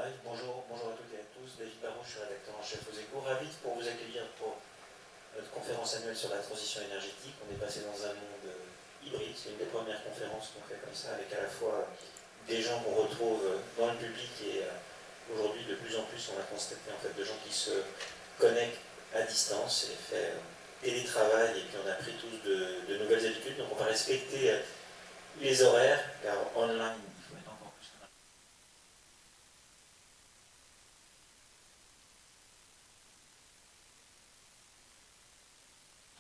Live. Bonjour à toutes et à tous. David Barrault, je suis rédacteur en chef aux Échos. Ravi pour vous accueillir pour notre conférence annuelle sur la transition énergétique. On est passé dans un monde hybride. C'est une des premières conférences qu'on fait comme ça, avec à la fois des gens qu'on retrouve dans le public et aujourd'hui, de plus en plus, on a constaté en fait de gens qui se connectent à distance et fait télétravail, et puis on a pris tous de nouvelles habitudes. Donc on va respecter les horaires, car online, il faut être encore plus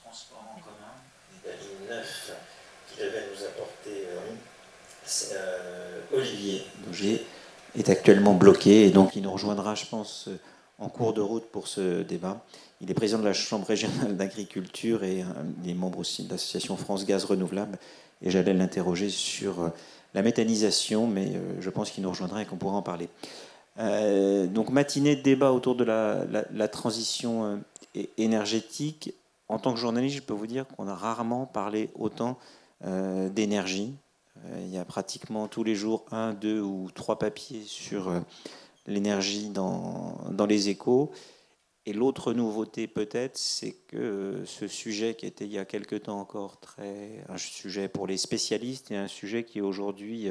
transport en commun, la ligne 9 qui devait nous apporter Olivier Bouger est actuellement bloqué, et donc il nous rejoindra, je pense, en cours de route pour ce débat. Il est président de la Chambre régionale d'agriculture et il est membre aussi de l'association France Gaz Renouvelable, et j'allais l'interroger sur la méthanisation, mais je pense qu'il nous rejoindra et qu'on pourra en parler. Donc matinée de débat autour de la transition énergétique. En tant que journaliste, je peux vous dire qu'on a rarement parlé autant d'énergie. Il y a pratiquement tous les jours 1, 2 ou 3 papiers sur l'énergie dans les Échos. Et l'autre nouveauté peut-être, c'est que ce sujet qui était il y a quelque temps encore un sujet pour les spécialistes et un sujet qui aujourd'hui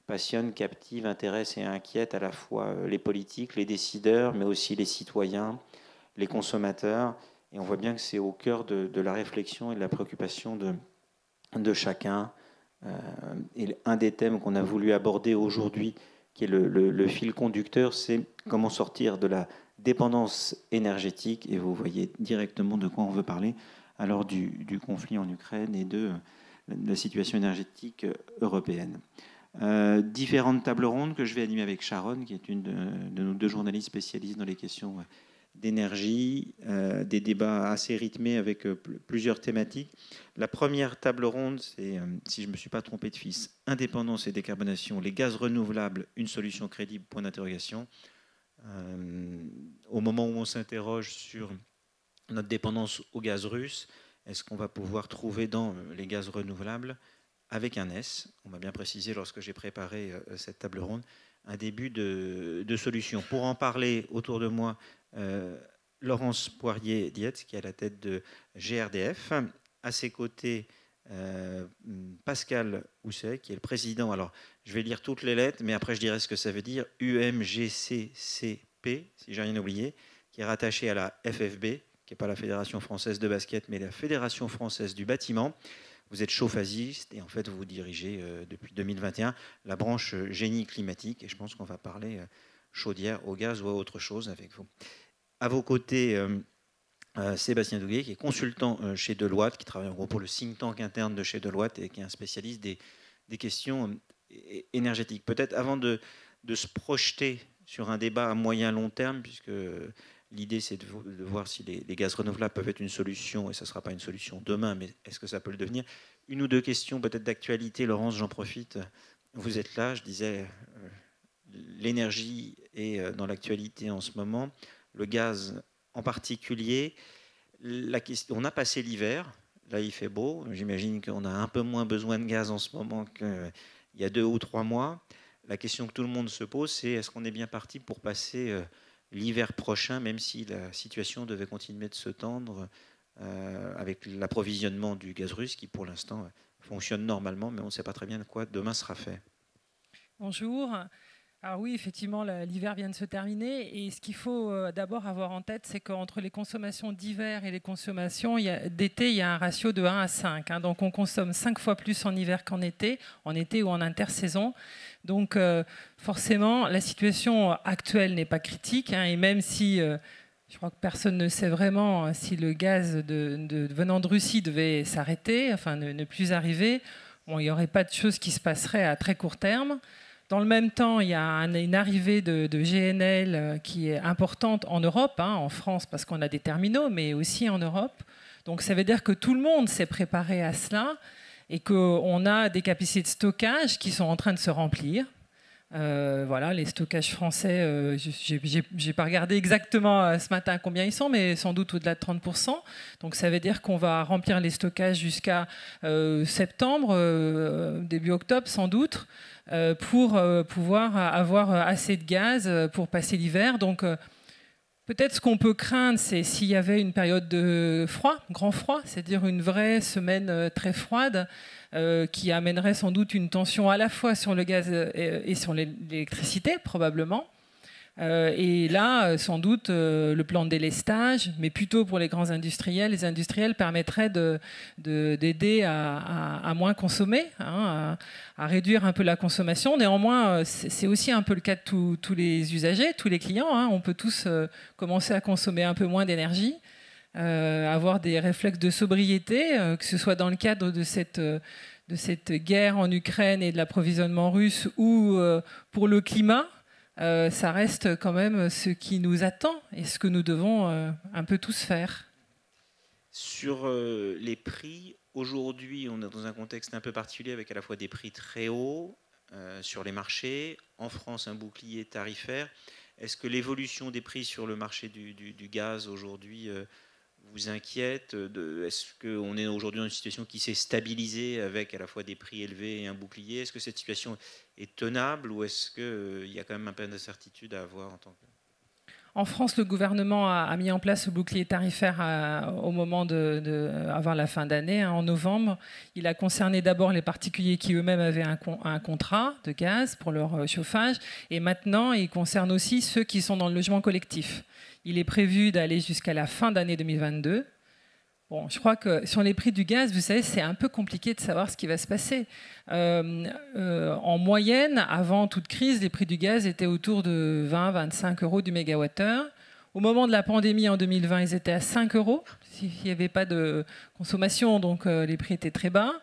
passionne, captive, intéresse et inquiète à la fois les politiques, les décideurs, mais aussi les citoyens, les consommateurs. Et on voit bien que c'est au cœur de la réflexion et de la préoccupation de chacun. Et un des thèmes qu'on a voulu aborder aujourd'hui, qui est le fil conducteur, c'est comment sortir de la dépendance énergétique. Et vous voyez directement de quoi on veut parler alors du conflit en Ukraine et de la situation énergétique européenne. Différentes tables rondes que je vais animer avec Sharon, qui est une de nos deux journalistes spécialistes dans les questions d'énergie, des débats assez rythmés avec plusieurs thématiques. La première table ronde, c'est, si je ne me suis pas trompé de fils, indépendance et décarbonation, les gaz renouvelables, une solution crédible, point d'interrogation. Au moment où on s'interroge sur notre dépendance au gaz russe, est-ce qu'on va pouvoir trouver dans les gaz renouvelables, avec un S, on m'a bien précisé lorsque j'ai préparé cette table ronde, un début de solution. Pour en parler autour de moi, Laurence Poirier-Dietz, qui est à la tête de GRDF. À ses côtés, Pascal Housset, qui est le président, alors je vais lire toutes les lettres, mais après je dirai ce que ça veut dire, UMGCCP, si j'ai rien oublié, qui est rattaché à la FFB, qui n'est pas la Fédération française de basket, mais la Fédération française du bâtiment. Vous êtes chauffagiste et en fait vous dirigez depuis 2021 la branche génie climatique, et je pense qu'on va parler chaudière au gaz ou à autre chose avec vous. À vos côtés, Sébastien Douguet, qui est consultant chez Deloitte, qui travaille en gros pour le think tank interne de chez Deloitte et qui est un spécialiste des questions énergétiques. Peut-être avant de se projeter sur un débat à moyen long terme, puisque l'idée, c'est de voir si les gaz renouvelables peuvent être une solution, et ça ne sera pas une solution demain, mais est-ce que ça peut le devenir? Une ou deux questions peut-être d'actualité. Laurence, j'en profite. Vous êtes là, je disais, l'énergie est dans l'actualité en ce moment, le gaz en particulier. On a passé l'hiver, là il fait beau, j'imagine qu'on a un peu moins besoin de gaz en ce moment qu'il y a 2 ou 3 mois. La question que tout le monde se pose, c'est est-ce qu'on est bien parti pour passer l'hiver prochain, même si la situation devait continuer de se tendre avec l'approvisionnement du gaz russe qui, pour l'instant, fonctionne normalement, mais on ne sait pas très bien de quoi demain sera fait. Bonjour. Alors oui, effectivement, l'hiver vient de se terminer. Et ce qu'il faut d'abord avoir en tête, c'est qu'entre les consommations d'hiver et les consommations d'été, il y a un ratio de 1 à 5. Donc on consomme 5 fois plus en hiver qu'en été ou en intersaison. Donc forcément, la situation actuelle n'est pas critique. Et même si je crois que personne ne sait vraiment si le gaz venant de Russie devait s'arrêter, enfin ne plus arriver, bon, il n'y aurait pas de choses qui se passeraient à très court terme. Dans le même temps, il y a une arrivée de GNL qui est importante en Europe, en France parce qu'on a des terminaux, mais aussi en Europe. Donc ça veut dire que tout le monde s'est préparé à cela et qu'on a des capacités de stockage qui sont en train de se remplir. Voilà, les stockages français, je n'ai pas regardé exactement ce matin combien ils sont, mais sans doute au-delà de 30%. Donc ça veut dire qu'on va remplir les stockages jusqu'à septembre, début octobre sans doute, pour pouvoir avoir assez de gaz pour passer l'hiver. Donc peut-être ce qu'on peut craindre, c'est s'il y avait une période de froid, grand froid, c'est-à-dire une vraie semaine très froide, qui amènerait sans doute une tension à la fois sur le gaz et sur l'électricité, probablement. Et là, sans doute, le plan de délestage, mais plutôt pour les grands industriels, les industriels permettraient d'aider à moins consommer, hein, à réduire un peu la consommation. Néanmoins, c'est aussi un peu le cas de tous les usagers, tous les clients, hein. On peut tous commencer à consommer un peu moins d'énergie, avoir des réflexes de sobriété, que ce soit dans le cadre de cette guerre en Ukraine et de l'approvisionnement russe ou pour le climat. Ça reste quand même ce qui nous attend et ce que nous devons un peu tous faire. Sur les prix, aujourd'hui, on est dans un contexte un peu particulier avec à la fois des prix très hauts sur les marchés, en France un bouclier tarifaire. Est-ce que l'évolution des prix sur le marché du gaz aujourd'hui vous inquiète? Est-ce qu'on est aujourd'hui dans une situation qui s'est stabilisée avec à la fois des prix élevés et un bouclier? Est-ce que cette situation est tenable ou est-ce qu'il y a quand même un peu d'incertitude à avoir en tant que... En France, le gouvernement a mis en place ce bouclier tarifaire au moment avant la fin d'année, hein, en novembre. Il a concerné d'abord les particuliers qui eux-mêmes avaient un contrat de gaz pour leur chauffage. Et maintenant, il concerne aussi ceux qui sont dans le logement collectif. Il est prévu d'aller jusqu'à la fin d'année 2022. Bon, je crois que sur les prix du gaz, vous savez, c'est un peu compliqué de savoir ce qui va se passer. En moyenne, avant toute crise, les prix du gaz étaient autour de 20-25 euros du mégawattheure. Au moment de la pandémie en 2020, ils étaient à 5 euros, s'il n'y avait pas de consommation, donc les prix étaient très bas.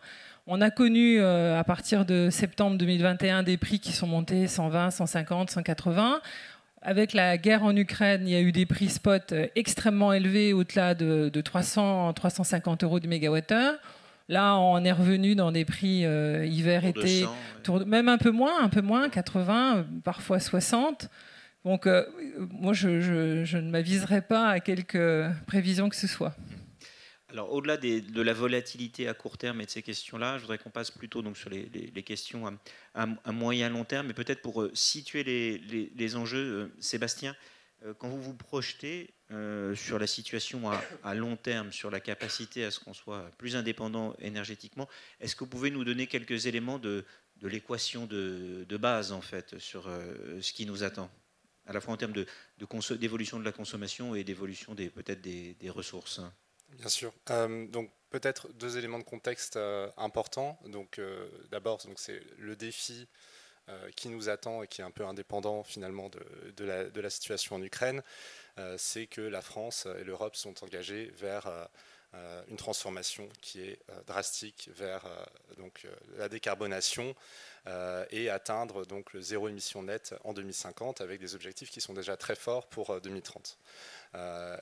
On a connu, à partir de septembre 2021, des prix qui sont montés 120, 150, 180. Avec la guerre en Ukraine, il y a eu des prix spot extrêmement élevés, au-delà de 300, 350 euros du mégawattheure. Là, on est revenu dans des prix hiver-été, même un peu moins, 80, parfois 60. Donc, moi, je ne m'aviserai pas à quelque prévision que ce soit. Alors, au-delà de la volatilité à court terme et de ces questions-là, je voudrais qu'on passe plutôt donc, sur les questions à moyen long terme. Mais peut-être pour situer les enjeux, Sébastien, quand vous vous projetez sur la situation à long terme, sur la capacité à ce qu'on soit plus indépendant énergétiquement, est-ce que vous pouvez nous donner quelques éléments de l'équation de base, en fait, sur ce qui nous attend, à la fois en termes d'évolution de la consommation et d'évolution peut-être des ressources? Bien sûr. Donc peut-être deux éléments de contexte importants. Donc d'abord, c'est le défi qui nous attend et qui est un peu indépendant finalement de la situation en Ukraine. C'est que la France et l'Europe sont engagées vers une transformation qui est drastique vers la décarbonation et atteindre donc le zéro émission nette en 2050 avec des objectifs qui sont déjà très forts pour 2030.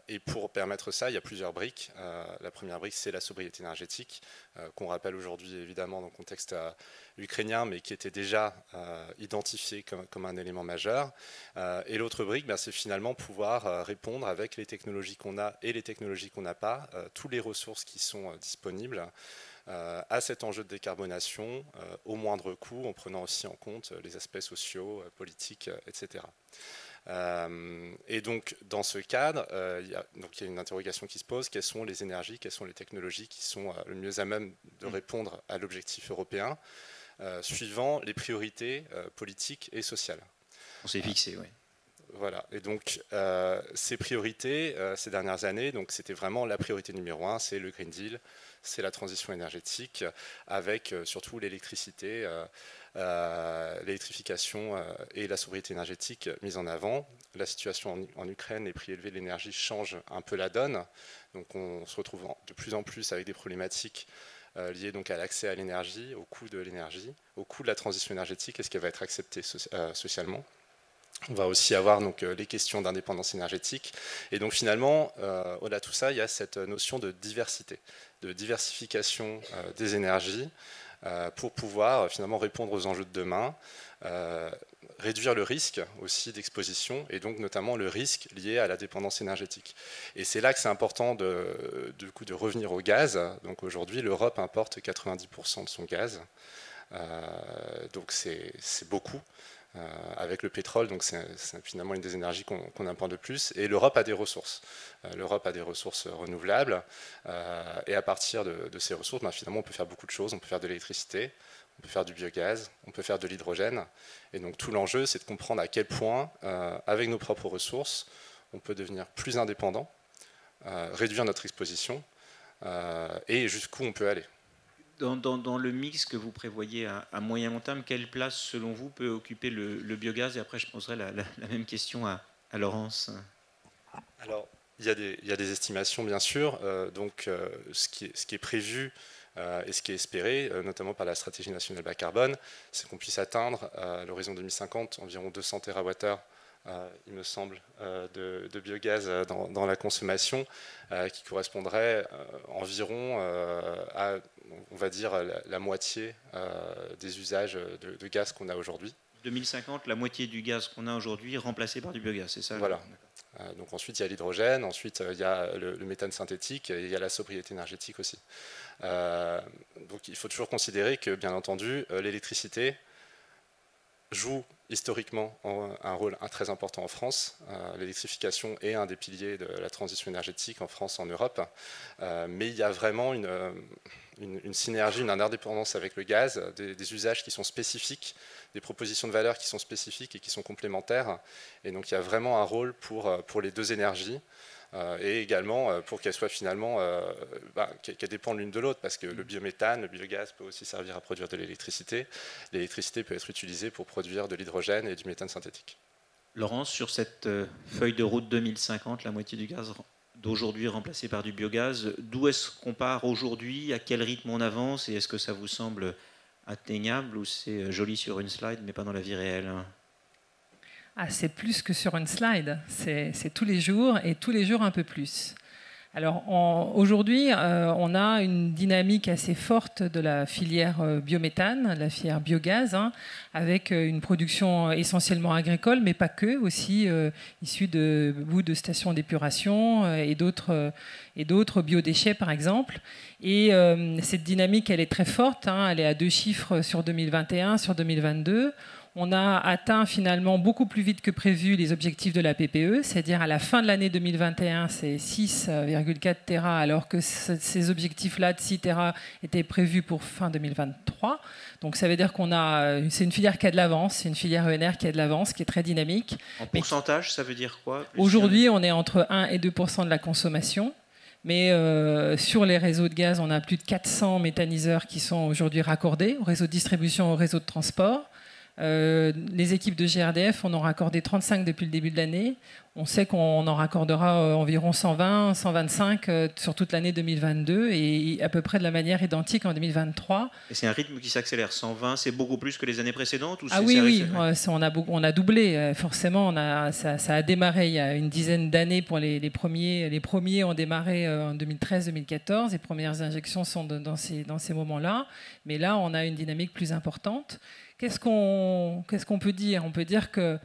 Et pour permettre ça, il y a plusieurs briques. La première brique, c'est la sobriété énergétique, qu'on rappelle aujourd'hui évidemment dans le contexte ukrainien, mais qui était déjà identifié comme un élément majeur. Et l'autre brique, c'est finalement pouvoir répondre avec les technologies qu'on a et les technologies qu'on n'a pas, toutes les ressources qui sont disponibles, à cet enjeu de décarbonation au moindre coût, en prenant aussi en compte les aspects sociaux, politiques, etc. Et donc, dans ce cadre, il y a une interrogation qui se pose. Quelles sont les énergies, quelles sont les technologies qui sont le mieux à même de répondre à l'objectif européen, suivant les priorités politiques et sociales? On s'est fixé, oui. Voilà. Et donc, ces priorités, ces dernières années, c'était vraiment la priorité numéro 1, c'est le Green Deal, c'est la transition énergétique, avec surtout l'électricité, l'électrification et la sobriété énergétique mise en avant. La situation en Ukraine, les prix élevés de l'énergie changent un peu la donne. Donc on se retrouve de plus en plus avec des problématiques liées donc à l'accès à l'énergie, au coût de l'énergie, au coût de la transition énergétique, est-ce qu'elle va être acceptée socialement. On va aussi avoir donc les questions d'indépendance énergétique. Et donc finalement, au-delà de tout ça, il y a cette notion de diversité, de diversification des énergies, pour pouvoir finalement répondre aux enjeux de demain, réduire le risque aussi d'exposition, et donc notamment le risque lié à la dépendance énergétique. Et c'est là que c'est important de revenir au gaz. Donc aujourd'hui, l'Europe importe 90% de son gaz, donc c'est beaucoup. Avec le pétrole, donc c'est finalement une des énergies qu'on importe le plus. Et l'Europe a des ressources. L'Europe a des ressources renouvelables. Et à partir de ces ressources, finalement, on peut faire beaucoup de choses. On peut faire de l'électricité, on peut faire du biogaz, on peut faire de l'hydrogène. Et donc tout l'enjeu, c'est de comprendre à quel point, avec nos propres ressources, on peut devenir plus indépendant, réduire notre exposition, et jusqu'où on peut aller. Dans le mix que vous prévoyez à moyen long terme, quelle place, selon vous, peut occuper le biogaz? Et après, je poserai la même question à Laurence. Alors, il y a des estimations, bien sûr. Ce qui est prévu et ce qui est espéré, notamment par la stratégie nationale bas carbone, c'est qu'on puisse atteindre, à l'horizon 2050, environ 200 TWh, il me semble, de biogaz dans la consommation, qui correspondrait environ à, on va dire, la moitié des usages de gaz qu'on a aujourd'hui. 2050, la moitié du gaz qu'on a aujourd'hui remplacé par du biogaz, c'est ça? Voilà. Donc ensuite, il y a l'hydrogène, ensuite il y a le méthane synthétique, et il y a la sobriété énergétique aussi. Donc il faut toujours considérer que, bien entendu, l'électricité joue historiquement un rôle très important en France. L'électrification est un des piliers de la transition énergétique en France, en Europe. Mais il y a vraiment une synergie, une indépendance avec le gaz, des usages qui sont spécifiques, des propositions de valeur qui sont spécifiques et qui sont complémentaires. Et donc il y a vraiment un rôle pour les deux énergies. Et également pour qu'elles soient finalement, qu'elles dépendent l'une de l'autre, parce que le biométhane, le biogaz peut aussi servir à produire de l'électricité. L'électricité peut être utilisée pour produire de l'hydrogène et du méthane synthétique. Laurence, sur cette feuille de route 2050, la moitié du gaz d'aujourd'hui remplacé par du biogaz, d'où est-ce qu'on part aujourd'hui? À quel rythme on avance? Et est-ce que ça vous semble atteignable, ou c'est joli sur une slide mais pas dans la vie réelle? Ah, c'est plus que sur une slide, c'est tous les jours, et tous les jours un peu plus. Alors aujourd'hui, on a une dynamique assez forte de la filière biométhane, la filière biogaz, avec une production essentiellement agricole, mais pas que, aussi issue de bouts de stations d'épuration et d'autres biodéchets, par exemple. Et cette dynamique, elle est très forte, elle est à 2 chiffres sur 2021, sur 2022. On a atteint finalement beaucoup plus vite que prévu les objectifs de la PPE, c'est-à-dire à la fin de l'année 2021, c'est 6,4 Tera, alors que ces objectifs-là de 6 Tera étaient prévus pour fin 2023. Donc ça veut dire c'est une filière qui a de l'avance, c'est une filière ENR qui a de l'avance, qui est très dynamique. En pourcentage, ça veut dire quoi? Aujourd'hui, on est entre 1 et 2% de la consommation. Mais sur les réseaux de gaz, on a plus de 400 méthaniseurs qui sont aujourd'hui raccordés au réseau de distribution, au réseau de transport. Les équipes de GRDF en ont raccordé 35 depuis le début de l'année. On sait qu'on en raccordera environ 120, 125 sur toute l'année 2022 et à peu près de la manière identique en 2023. Et c'est un rythme qui s'accélère. 120, c'est beaucoup plus que les années précédentes, ou oui, on a doublé. Forcément, ça a démarré il y a une dizaine d'années pour les premiers. Les premiers ont démarré en 2013-2014. Les premières injections sont dans ces moments-là. Mais là, on a une dynamique plus importante. Qu'est-ce qu'on peut dire? On peut dire qu'à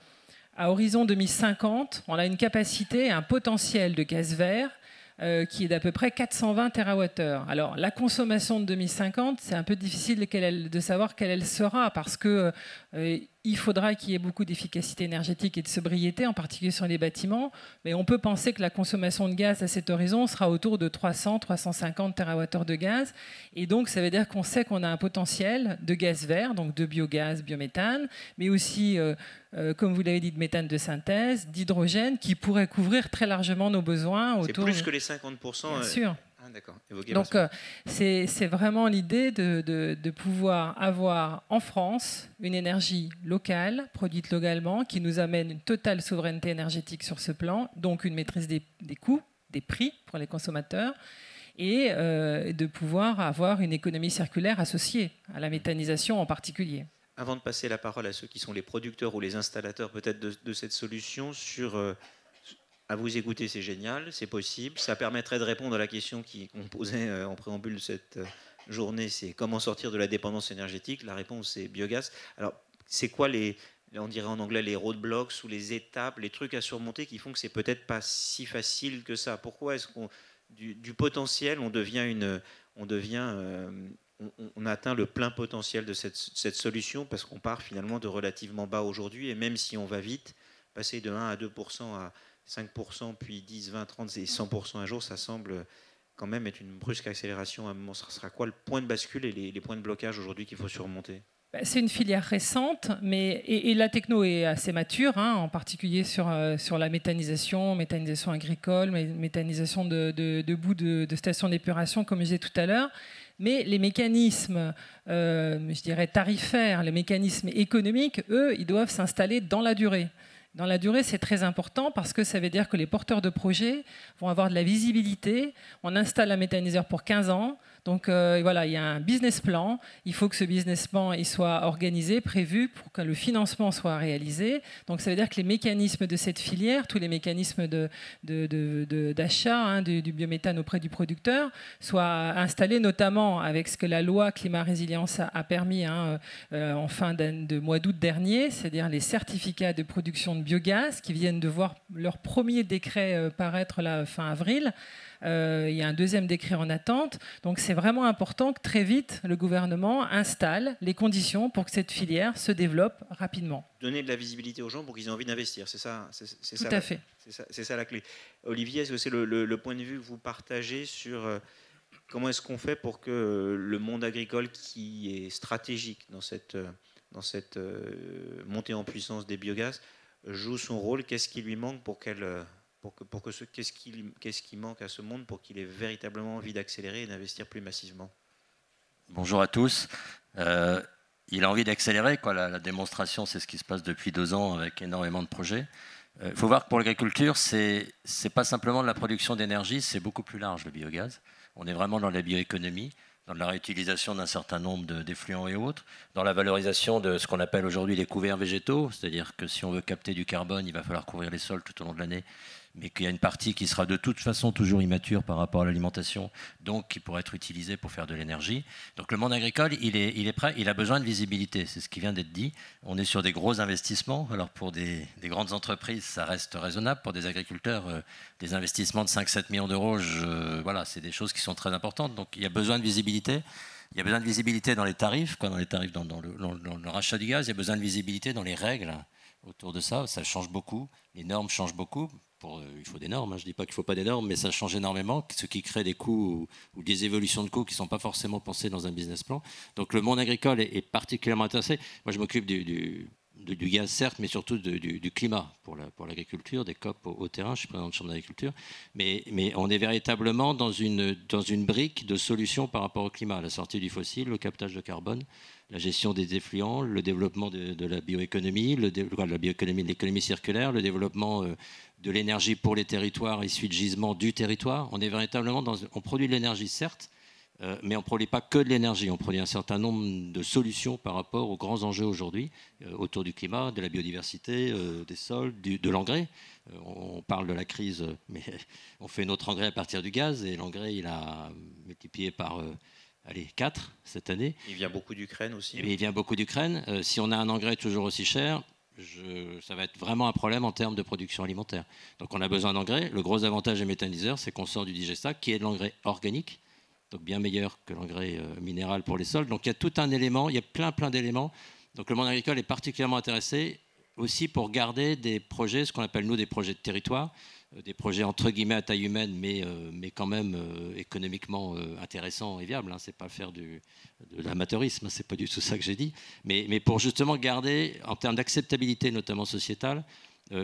horizon 2050, on a une capacité, un potentiel de gaz vert qui est d'à peu près 420 TWh. Alors, la consommation de 2050, c'est un peu difficile de savoir quelle elle sera, parce que il faudra qu'il y ait beaucoup d'efficacité énergétique et de sobriété, en particulier sur les bâtiments. Mais on peut penser que la consommation de gaz à cet horizon sera autour de 300-350 TWh de gaz. Et donc, ça veut dire qu'on sait qu'on a un potentiel de gaz vert, donc de biogaz, biométhane, mais aussi, comme vous l'avez dit, de méthane de synthèse, d'hydrogène, qui pourrait couvrir très largement nos besoins. C'est plus que les 50%. Bien sûr. Donc c'est vraiment l'idée de pouvoir avoir en France une énergie locale, produite localement, qui nous amène une totale souveraineté énergétique sur ce plan, donc une maîtrise des coûts, des prix pour les consommateurs, et de pouvoir avoir une économie circulaire associée à la méthanisation en particulier. Avant de passer la parole à ceux qui sont les producteurs ou les installateurs peut-être de cette solution, à vous écouter, c'est génial, c'est possible. Ça permettrait de répondre à la question qu'on posait en préambule de cette journée, c'est comment sortir de la dépendance énergétique. La réponse, c'est biogaz. Alors, c'est quoi on dirait en anglais les roadblocks ou les étapes, les trucs à surmonter qui font que c'est peut-être pas si facile que ça. Pourquoi est-ce qu'on du potentiel, on atteint le plein potentiel de cette solution parce qu'on part finalement de relativement bas aujourd'hui et même si on va vite, passer de 1 à 2% à 5%, puis 10, 20, 30 et 100% un jour, ça semble quand même être une brusque accélération à un moment. Ce sera quoi le point de bascule et les points de blocage aujourd'hui qu'il faut surmonter? C'est une filière récente, et la techno est assez mature, hein, en particulier sur la méthanisation agricole, méthanisation de bouts de stations d'épuration, comme je disais tout à l'heure. Mais les mécanismes, je dirais, tarifaires, les mécanismes économiques, eux, ils doivent s'installer dans la durée. Dans la durée, c'est très important parce que ça veut dire que les porteurs de projets vont avoir de la visibilité. On installe un méthaniseur pour 15 ans. Donc voilà, il y a un business plan. Il faut que ce business plan il soit organisé, prévu pour que le financement soit réalisé. Donc ça veut dire que les mécanismes de cette filière, tous les mécanismes d'achat hein, du biométhane auprès du producteur, soient installés notamment avec ce que la loi climat résilience a permis hein, en fin de mois d'août dernier, c'est-à-dire les certificats de production de biogaz qui viennent de voir leur premier décret paraître là, fin avril. Il y a un deuxième décret en attente. Donc c'est vraiment important que très vite, le gouvernement installe les conditions pour que cette filière se développe rapidement. Donner de la visibilité aux gens pour qu'ils aient envie d'investir, c'est ça. Tout à fait. C'est ça la clé. Olivier, est-ce que c'est le point de vue que vous partagez sur comment est-ce qu'on fait pour que le monde agricole qui est stratégique dans cette montée en puissance des biogaz joue son rôle? Qu'est-ce qui lui manque qu'est-ce qui manque à ce monde pour qu'il ait véritablement envie d'accélérer et d'investir plus massivement? Bonjour à tous. Il a envie d'accélérer. La démonstration, c'est ce qui se passe depuis 2 ans avec énormément de projets. Il faut voir que pour l'agriculture, c'est pas simplement de la production d'énergie, c'est beaucoup plus large le biogaz. On est vraiment dans la bioéconomie, dans la réutilisation d'un certain nombre d'effluents et autres, dans la valorisation de ce qu'on appelle aujourd'hui les couverts végétaux, c'est-à-dire que si on veut capter du carbone, il va falloir couvrir les sols tout au long de l'année, mais qu'il y a une partie qui sera de toute façon toujours immature par rapport à l'alimentation, donc qui pourrait être utilisée pour faire de l'énergie. Donc le monde agricole, il est prêt, il a besoin de visibilité, c'est ce qui vient d'être dit. On est sur des gros investissements, alors pour des grandes entreprises, ça reste raisonnable, pour des agriculteurs, des investissements de 5-7 millions d'euros, voilà, c'est des choses qui sont très importantes, donc il y a besoin de visibilité. Il y a besoin de visibilité dans les tarifs, dans le rachat du gaz, il y a besoin de visibilité dans les règles autour de ça, ça change beaucoup, les normes changent beaucoup. Il faut des normes, hein. Je ne dis pas qu'il ne faut pas des normes, mais ça change énormément, ce qui crée des coûts ou des évolutions de coûts qui ne sont pas forcément pensées dans un business plan. Donc le monde agricole est particulièrement intéressé. Moi, je m'occupe du gaz, certes, mais surtout du climat pour l'agriculture, des COP au terrain. Je suis président de chambre d'agriculture. Mais on est véritablement dans une brique de solutions par rapport au climat. La sortie du fossile, le captage de carbone, la gestion des effluents, le développement de la bioéconomie, l'économie circulaire, le développement de l'énergie pour les territoires issus de gisements du territoire. On est véritablement on produit de l'énergie, certes, mais on ne produit pas que de l'énergie. On produit un certain nombre de solutions par rapport aux grands enjeux aujourd'hui, autour du climat, de la biodiversité, des sols, de l'engrais. On parle de la crise, mais on fait notre engrais à partir du gaz, et l'engrais, il a multiplié par 4 cette année. Il vient beaucoup d'Ukraine aussi. Il vient beaucoup d'Ukraine. Si on a un engrais toujours aussi cher, ça va être vraiment un problème en termes de production alimentaire. Donc on a besoin d'engrais. Le gros avantage des méthaniseurs, c'est qu'on sort du digestac, qui est de l'engrais organique, donc bien meilleur que l'engrais minéral pour les sols. Donc il y a tout un élément, il y a plein d'éléments. Donc le monde agricole est particulièrement intéressé aussi pour garder des projets, ce qu'on appelle nous des projets de territoire, des projets entre guillemets à taille humaine, mais quand même économiquement intéressants et viables. Hein. C'est pas faire de l'amateurisme, c'est pas du tout ça que j'ai dit. Mais pour justement garder, en termes d'acceptabilité notamment sociétale,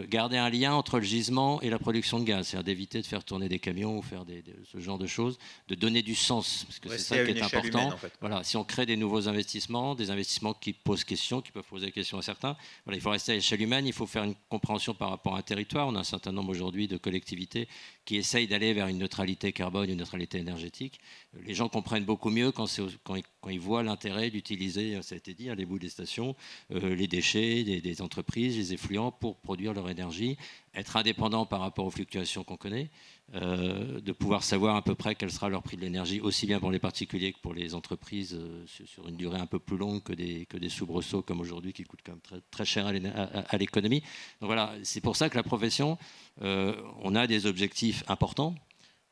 garder un lien entre le gisement et la production de gaz, c'est-à-dire d'éviter de faire tourner des camions ou faire ce genre de choses, de donner du sens, parce que c'est ça qui est important. Humaine, en fait. Voilà, si on crée des nouveaux investissements, des investissements qui posent question, qui peuvent poser question à certains, voilà, il faut rester à l'échelle humaine, il faut faire une compréhension par rapport à un territoire. On a un certain nombre aujourd'hui de collectivités qui essayent d'aller vers une neutralité carbone, une neutralité énergétique. Les gens comprennent beaucoup mieux quand ils voient l'intérêt d'utiliser, ça a été dit, les bouts des stations, les déchets des entreprises, les effluents pour produire leur énergie, être indépendants par rapport aux fluctuations qu'on connaît, de pouvoir savoir à peu près quel sera leur prix de l'énergie, aussi bien pour les particuliers que pour les entreprises, sur une durée un peu plus longue que des soubresauts comme aujourd'hui, qui coûtent quand même très, très cher à l'économie. Donc voilà, c'est pour ça que la profession, on a des objectifs importants.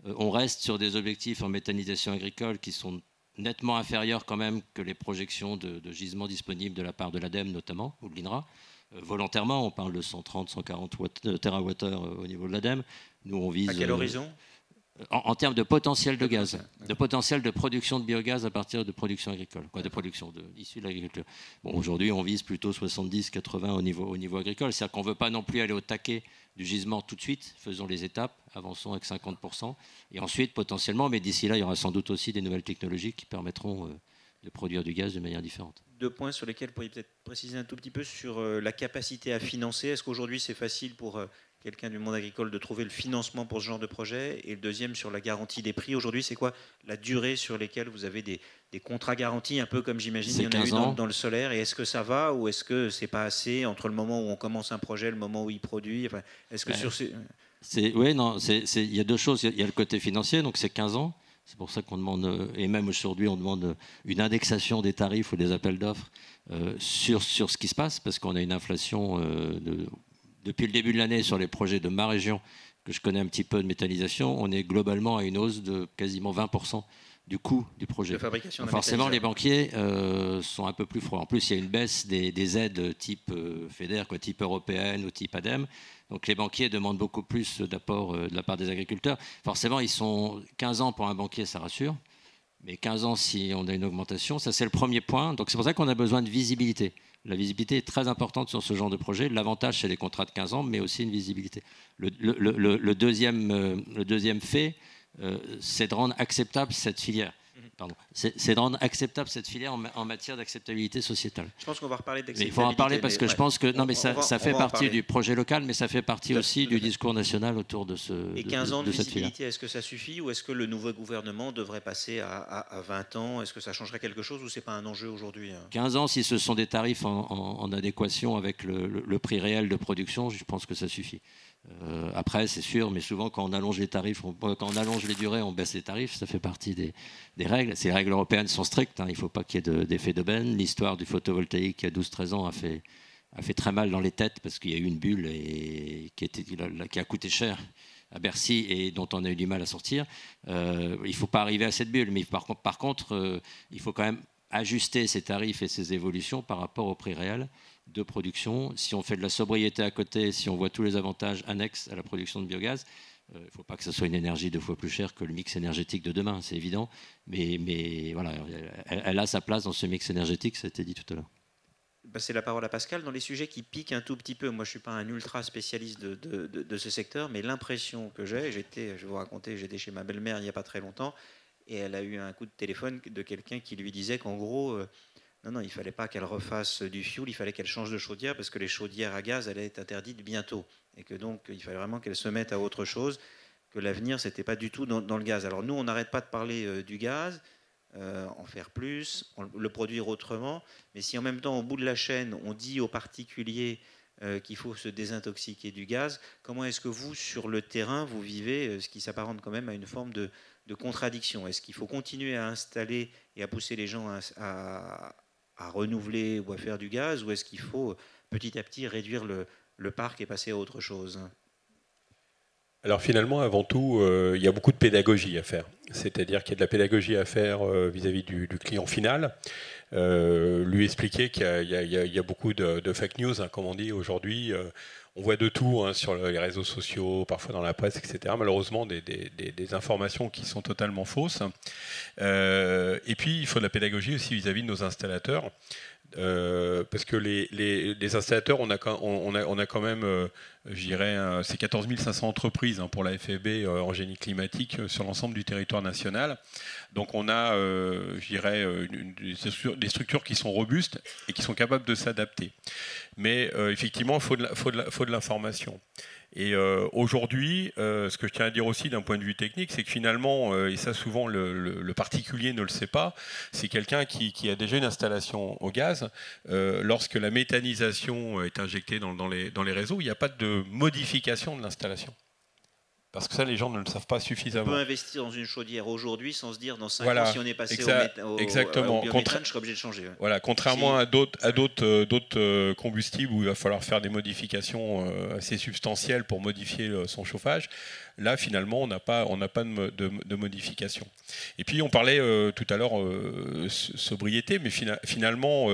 On reste sur des objectifs en méthanisation agricole qui sont nettement inférieurs quand même que les projections de gisements disponibles de la part de l'ADEME notamment, ou de l'INRA. Volontairement, on parle de 130, 140 TWh au niveau de l'ADEME. Nous, on vise... À quel horizon ? En termes de potentiel de gaz, de potentiel de production de biogaz à partir de production agricole, de production issue de l'agriculture. Bon, aujourd'hui, on vise plutôt 70-80 au niveau agricole. C'est-à-dire qu'on ne veut pas non plus aller au taquet du gisement tout de suite. Faisons les étapes, avançons avec 50%. Et ensuite, potentiellement, mais d'ici là, il y aura sans doute aussi des nouvelles technologies qui permettront de produire du gaz de manière différente. 2 points sur lesquels vous pourriez peut-être préciser un tout petit peu sur la capacité à financer. Est-ce qu'aujourd'hui, c'est facile pour quelqu'un du monde agricole de trouver le financement pour ce genre de projet? Et le deuxième, sur la garantie des prix. Aujourd'hui, c'est quoi la durée sur lesquelles vous avez des contrats garantis, un peu comme j'imagine il y en a eu dans le solaire? Et est-ce que ça va ou est-ce que c'est pas assez entre le moment où on commence un projet et le moment où il produit? Enfin, est-ce que sur ces... Oui, non, il y a 2 choses. Il y a le côté financier, donc c'est 15 ans. C'est pour ça qu'on demande, et même aujourd'hui, on demande une indexation des tarifs ou des appels d'offres sur ce qui se passe, parce qu'on a une inflation depuis le début de l'année sur les projets de ma région, que je connais un petit peu de méthanisation, on est globalement à une hausse de quasiment 20% du coût du projet. De fabrication. Forcément, les banquiers sont un peu plus froids. En plus, il y a une baisse des aides type FEDER, type européenne ou type ADEME. Donc les banquiers demandent beaucoup plus d'apport de la part des agriculteurs. Forcément, ils sont 15 ans pour un banquier, ça rassure. Mais 15 ans si on a une augmentation, ça c'est le premier point. Donc c'est pour ça qu'on a besoin de visibilité. La visibilité est très importante sur ce genre de projet. L'avantage, c'est les contrats de 15 ans, mais aussi une visibilité. Le deuxième fait, c'est de rendre acceptable cette filière. C'est de rendre acceptable cette filière en matière d'acceptabilité sociétabilité. Je pense qu'on va reparler d'acceptabilité. Il faut en parler parce que je pense que ça fait partie du projet local, mais ça fait partie aussi du discours national autour de ce. Et 15 ans de visibilité, est-ce que ça suffit ou est-ce que le nouveau gouvernement devrait passer à 20 ans? Est-ce que ça changerait quelque chose ou c'est pas un enjeu aujourd'hui? 15 ans, si ce sont des tarifs en adéquation avec le prix réel de production, je pense que ça suffit. Après, c'est sûr, mais souvent quand on allonge les tarifs, quand on allonge les durées, on baisse les tarifs. Ça fait partie des règles. Ces règles européennes sont strictes. Il ne faut pas qu'il y ait d'effet d'aubaine. L'histoire du photovoltaïque il y a 12-13 ans a fait très mal dans les têtes parce qu'il y a eu une bulle qui a coûté cher à Bercy et dont on a eu du mal à sortir. Il ne faut pas arriver à cette bulle. Mais par contre, il faut quand même ajuster ces tarifs et ces évolutions par rapport au prix réel de production. Si on fait de la sobriété à côté, si on voit tous les avantages annexes à la production de biogaz, il ne faut pas que ce soit une énergie 2 fois plus chère que le mix énergétique de demain, c'est évident. Mais voilà, elle a sa place dans ce mix énergétique, ça a été dit tout à l'heure. Passer la parole à Pascal. Dans les sujets qui piquent un tout petit peu, moi je ne suis pas un ultra spécialiste de ce secteur, mais l'impression que j'ai, je vais vous raconter, j'étais chez ma belle-mère il n'y a pas très longtemps, et elle a eu un coup de téléphone de quelqu'un qui lui disait qu'en gros... Non, il ne fallait pas qu'elle refasse du fioul, il fallait qu'elle change de chaudière parce que les chaudières à gaz allaient être interdites bientôt. Et que donc, il fallait vraiment qu'elle se mette à autre chose, que l'avenir, ce n'était pas du tout dans le gaz. Alors nous, on n'arrête pas de parler du gaz, en faire plus, le produire autrement. Mais si en même temps, au bout de la chaîne, on dit aux particuliers qu'il faut se désintoxiquer du gaz, comment est-ce que vous, sur le terrain, vous vivez ce qui s'apparente quand même à une forme de contradiction? Est-ce qu'il faut continuer à installer et à pousser les gens à renouveler ou à faire du gaz, ou est-ce qu'il faut petit à petit réduire le parc et passer à autre chose? Alors finalement, avant tout, il y a beaucoup de pédagogie à faire. C'est-à-dire qu'il y a de la pédagogie à faire vis-à-vis du client final. Lui expliquer qu'il y a beaucoup de fake news, comme on dit aujourd'hui. On voit de tout sur les réseaux sociaux, parfois dans la presse, etc. Malheureusement, des informations qui sont totalement fausses. Et puis, il faut de la pédagogie aussi vis-à-vis de nos installateurs. Parce que les installateurs, on a quand même, je dirais, c'est 14 500 entreprises pour la FFB en génie climatique sur l'ensemble du territoire national. Donc on a, je dirais, des structures qui sont robustes et qui sont capables de s'adapter. Mais effectivement, il faut de l'information. Et aujourd'hui, ce que je tiens à dire aussi d'un point de vue technique, c'est que finalement, et ça souvent le particulier ne le sait pas, c'est quelqu'un qui a déjà une installation au gaz. Lorsque la méthanisation est injectée dans les réseaux, il n'y a pas de modification de l'installation. Parce que ça, les gens ne le savent pas suffisamment. On peut investir dans une chaudière aujourd'hui sans se dire dans 5 voilà, ans, si on est passé au biométhane, je serai obligé de changer. Ouais. Voilà, contrairement à d'autres combustibles où il va falloir faire des modifications assez substantielles pour modifier son chauffage, là, finalement, on n'a pas de modification. Et puis, on parlait tout à l'heure sobriété, mais finalement...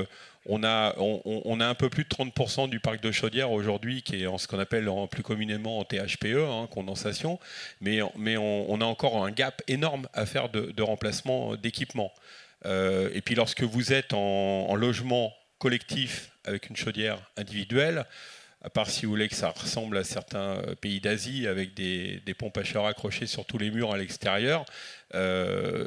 On a un peu plus de 30% du parc de chaudière aujourd'hui qui est en ce qu'on appelle plus communément en THPE, condensation, mais on a encore un gap énorme à faire de remplacement d'équipement. Et puis lorsque vous êtes en logement collectif avec une chaudière individuelle, à part si vous voulez que ça ressemble à certains pays d'Asie avec des pompes à chaleur accrochées sur tous les murs à l'extérieur, le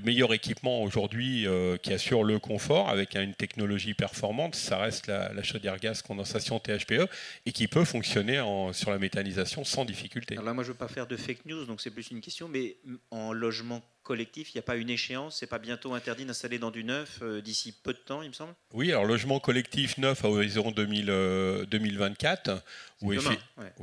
meilleur équipement aujourd'hui qui assure le confort avec une technologie performante, ça reste la chaudière gaz condensation THPE et qui peut fonctionner sur la méthanisation sans difficulté. Alors là, moi, je ne veux pas faire de fake news, donc c'est plus une question, mais en logement collectif, il n'y a pas une échéance, c'est pas bientôt interdit d'installer dans du neuf d'ici peu de temps, il me semble. Oui, alors logement collectif neuf à horizon 2024, où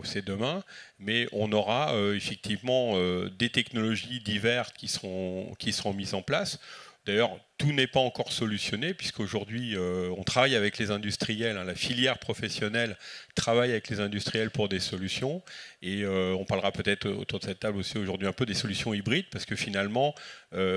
c'est demain, mais on aura effectivement des technologies diverses qui seront mises en place. D'ailleurs, tout n'est pas encore solutionné, puisqu'aujourd'hui, on travaille avec les industriels, la filière professionnelle travaille avec les industriels pour des solutions, et on parlera peut-être autour de cette table aussi aujourd'hui un peu des solutions hybrides, parce que finalement,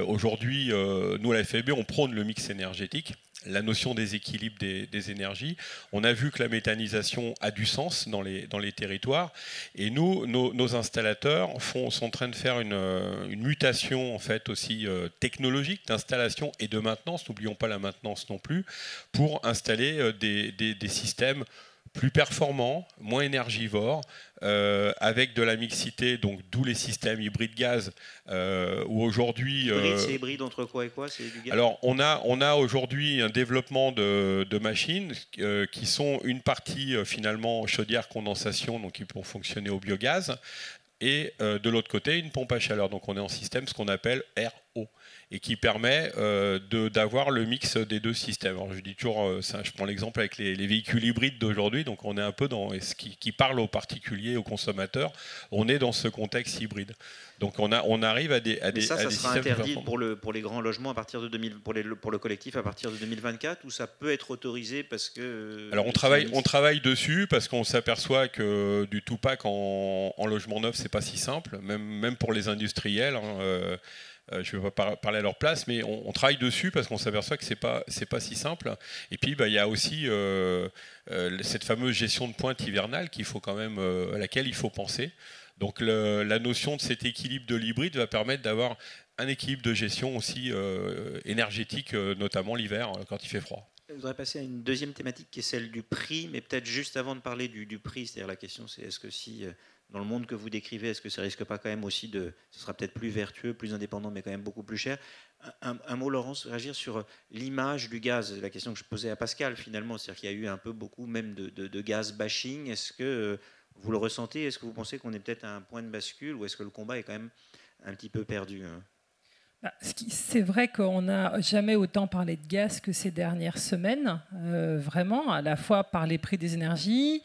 aujourd'hui, nous à la FFB, on prône le mix énergétique, la notion des équilibres des énergies. On a vu que la méthanisation a du sens dans les territoires, et nous, nos installateurs sont en train de faire une mutation en fait aussi technologique d'installation et de maintenance, n'oublions pas la maintenance non plus, pour installer des systèmes plus performants, moins énergivores, avec de la mixité, donc d'où les systèmes hybrides gaz, où aujourd'hui... Hybride, c'est hybride entre quoi et quoi? C'est du gaz. Alors, on a aujourd'hui un développement de machines qui sont une partie finalement chaudière condensation, donc qui pourront fonctionner au biogaz, et de l'autre côté, une pompe à chaleur. Donc on est en système ce qu'on appelle RO, et qui permet d'avoir le mix des deux systèmes. Alors je dis toujours, je prends l'exemple avec les véhicules hybrides d'aujourd'hui, donc on est un peu dans ce qui parle aux particuliers, aux consommateurs, on est dans ce contexte hybride. Donc on arrive à des ça systèmes sera interdit pour les grands logements à partir de pour le collectif à partir de 2024, ou ça peut être autorisé parce que... Alors on travaille dessus parce qu'on s'aperçoit que du Tupac en logement neuf, c'est pas si simple, même pour les industriels. Je ne vais pas parler à leur place, mais on travaille dessus parce qu'on s'aperçoit que c'est pas si simple. Et puis il y a aussi cette fameuse gestion de pointe hivernale à laquelle il faut penser. Donc la notion de cet équilibre de l'hybride va permettre d'avoir un équilibre de gestion aussi énergétique, notamment l'hiver quand il fait froid. Je voudrais passer à une deuxième thématique qui est celle du prix, mais peut-être juste avant de parler du prix, c'est-à-dire la question c'est est-ce que si dans le monde que vous décrivez, est-ce que ça risque pas quand même aussi ce sera peut-être plus vertueux, plus indépendant, mais quand même beaucoup plus cher. Un mot, Laurence, réagir sur l'image du gaz, la question que je posais à Pascal finalement, c'est-à-dire qu'il y a eu beaucoup même de gaz bashing. Est-ce que vous le ressentez? Est-ce que vous pensez qu'on est peut-être à un point de bascule, ou est-ce que le combat est quand même un petit peu perdu? C'est vrai qu'on n'a jamais autant parlé de gaz que ces dernières semaines, vraiment, à la fois par les prix des énergies,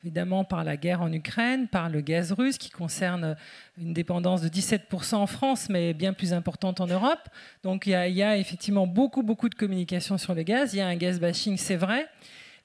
évidemment par la guerre en Ukraine, par le gaz russe qui concerne une dépendance de 17% en France, mais bien plus importante en Europe. Donc il y a effectivement beaucoup de communication sur le gaz. Il y a un gaz bashing, c'est vrai.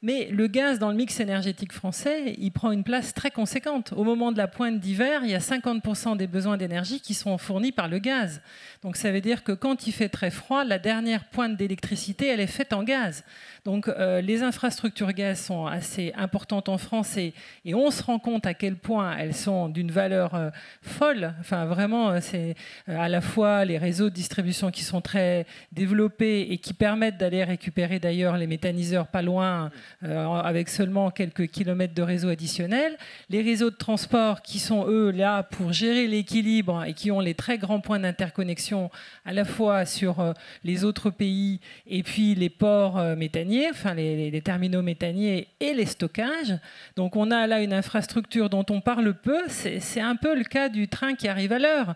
Mais le gaz dans le mix énergétique français, il prend une place très conséquente. Au moment de la pointe d'hiver, il y a 50% des besoins d'énergie qui sont fournis par le gaz. Donc ça veut dire que quand il fait très froid, la dernière pointe d'électricité, elle est faite en gaz. Donc les infrastructures gaz sont assez importantes en France et on se rend compte à quel point elles sont d'une valeur folle. Enfin vraiment, c'est à la fois les réseaux de distribution qui sont très développés et qui permettent d'aller récupérer d'ailleurs les méthaniseurs pas loin avec seulement quelques kilomètres de réseau additionnels. Les réseaux de transport qui sont, eux, là pour gérer l'équilibre et qui ont les très grands points d'interconnexion à la fois sur les autres pays et puis les ports méthaniers, enfin les terminaux méthaniers et les stockages. Donc on a là une infrastructure dont on parle peu. C'est un peu le cas du train qui arrive à l'heure.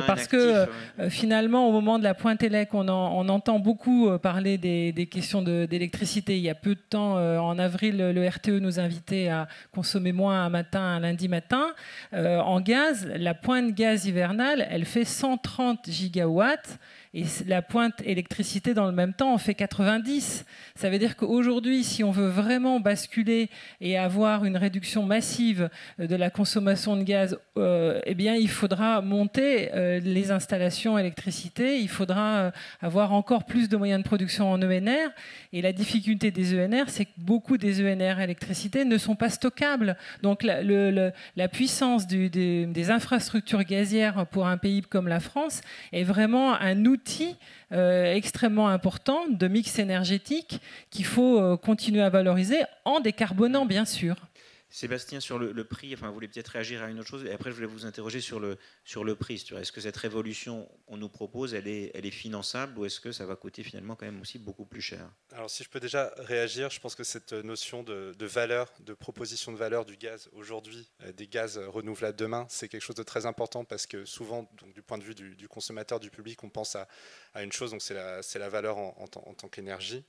Parce que finalement, au moment de la pointe élec, on entend beaucoup parler des questions d'électricité. Il y a peu de temps, en avril, le RTE nous invitait à consommer moins un lundi matin. En gaz, la pointe gaz hivernale, elle fait 130 gigawatts. Et la pointe électricité, dans le même temps, en fait 90. Ça veut dire qu'aujourd'hui, si on veut vraiment basculer et avoir une réduction massive de la consommation de gaz, eh bien, il faudra monter les installations électricité, il faudra avoir encore plus de moyens de production en ENR. Et la difficulté des ENR, c'est que beaucoup des ENR électricité ne sont pas stockables. Donc la puissance des infrastructures gazières pour un pays comme la France est vraiment un outil extrêmement important de mix énergétique qu'il faut continuer à valoriser en décarbonant, bien sûr. Sébastien, sur le prix, enfin, vous voulez peut-être réagir à une autre chose, et après je voulais vous interroger sur le prix. Est-ce que cette révolution qu'on nous propose, elle est finançable, ou est-ce que ça va coûter finalement quand même aussi beaucoup plus cher? Alors si je peux déjà réagir, je pense que cette notion de valeur, de proposition de valeur du gaz aujourd'hui, des gaz renouvelables demain, c'est quelque chose de très important, parce que souvent, donc, du point de vue du consommateur, du public, on pense à une chose, donc c'est la valeur en tant qu'énergie.